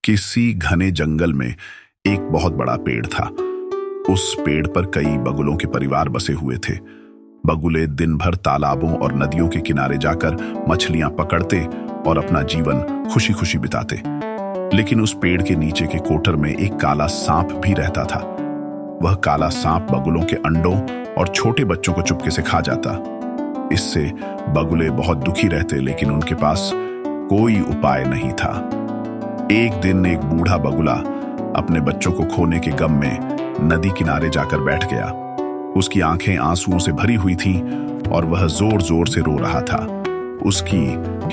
किसी घने जंगल में एक बहुत बड़ा पेड़ था। उस पेड़ पर कई बगुलों के परिवार बसे हुए थे। बगुले दिन भर तालाबों और नदियों के किनारे जाकर मछलियां पकड़ते और अपना जीवन खुशी खुशी बिताते। लेकिन उस पेड़ के नीचे के कोटर में एक काला सांप भी रहता था। वह काला सांप बगुलों के अंडों और छोटे बच्चों को चुपके से खा जाता। इससे बगुले बहुत दुखी रहते, लेकिन उनके पास कोई उपाय नहीं था। एक दिन एक बूढ़ा बगुला अपने बच्चों को खोने के गम में नदी किनारे जाकर बैठ गया। उसकी आंखें आंसुओं से भरी हुई थीं और वह जोर जोर से रो रहा था। उसकी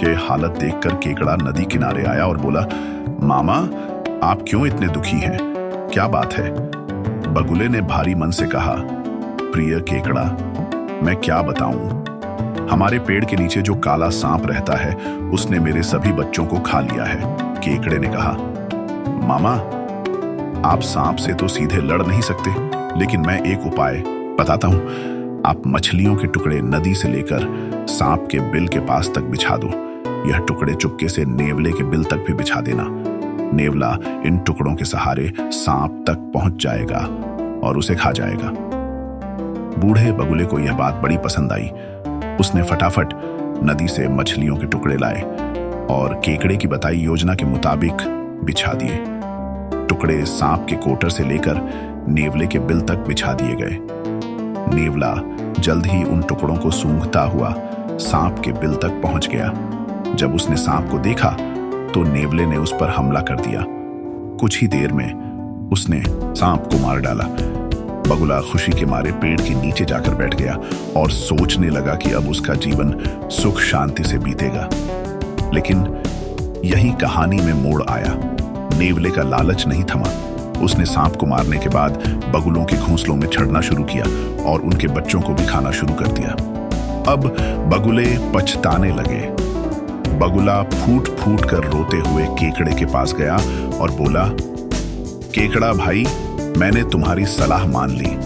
ये हालत देखकर केकड़ा नदी किनारे आया और बोला, मामा, आप क्यों इतने दुखी हैं? क्या बात है? बगुले ने भारी मन से कहा, प्रिय केकड़ा, मैं क्या बताऊं? हमारे पेड़ के नीचे जो काला सांप रहता है उसने मेरे सभी बच्चों को खा लिया है। केकड़े ने कहा, मामा, आप सांप से तो सीधे लड़ नहीं सकते, लेकिन मैं एक उपाय बताता हूं। आप मछलियों के टुकड़े नदी से लेकर सांप के बिल के पास तक बिछा दो। यह टुकड़े चुपके से नेवले के बिल तक भी बिछा देना। नेवला इन टुकड़ों के सहारे सांप तक पहुंच जाएगा और उसे खा जाएगा। बूढ़े बगुले को यह बात बड़ी पसंद आई। उसने फटाफट नदी से मछलियों के टुकड़े लाए और केकड़े की बताई योजना के मुताबिक बिछा दिए। टुकड़े सांप के कोटर से लेकर नेवले के बिल तक बिछा दिए गए। नेवला जल्द ही उन टुकड़ों को सूंघता हुआ सांप के बिल तक पहुंच गया। जब उसने सांप को देखा तो नेवले ने उस पर हमला कर दिया। कुछ ही देर में उसने सांप को मार डाला। बगुला खुशी के मारे पेड़ के नीचे जाकर बैठ गया और सोचने लगा कि अब उसका जीवन सुख शांति से बीतेगा। लेकिन यही कहानी में मोड़ आया। नेवले का लालच नहीं थमा। उसने सांप को मारने के बाद बगुलों के घोंसलों में चढ़ना शुरू किया और उनके बच्चों को भी खाना शुरू कर दिया। अब बगुले पछताने लगे। बगुला फूट फूट कर रोते हुए केकड़े के पास गया और बोला, केकड़ा भाई, मैंने तुम्हारी सलाह मान ली,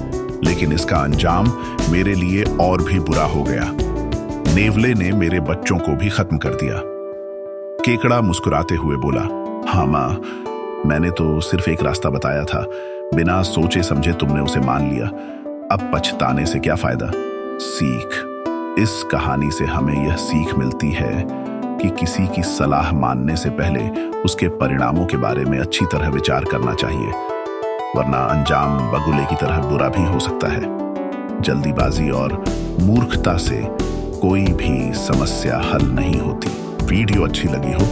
लेकिन इसका अंजाम मेरे लिए और भी बुरा हो गया। नेवले ने मेरे बच्चों को भी खत्म कर दिया। केकड़ा मुस्कुराते हुए बोला, हाँ माँ, मैंने तो सिर्फ एक रास्ता बताया था। बिना सोचे समझे तुमने उसे मान लिया। अब पछताने से क्या फायदा? सीख। इस कहानी से हमें यह सीख मिलती है कि किसी की सलाह मानने से पहले उसके परिणामों के बारे में अच्छी तरह विचार करना चाहिए, वरना अंजाम बगुले की तरह बुरा भी हो सकता है। जल्दीबाजी और मूर्खता से कोई भी समस्या हल नहीं होती। वीडियो अच्छी लगी हो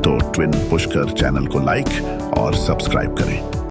तो ट्विन पुष्कर चैनल को लाइक और सब्सक्राइब करें।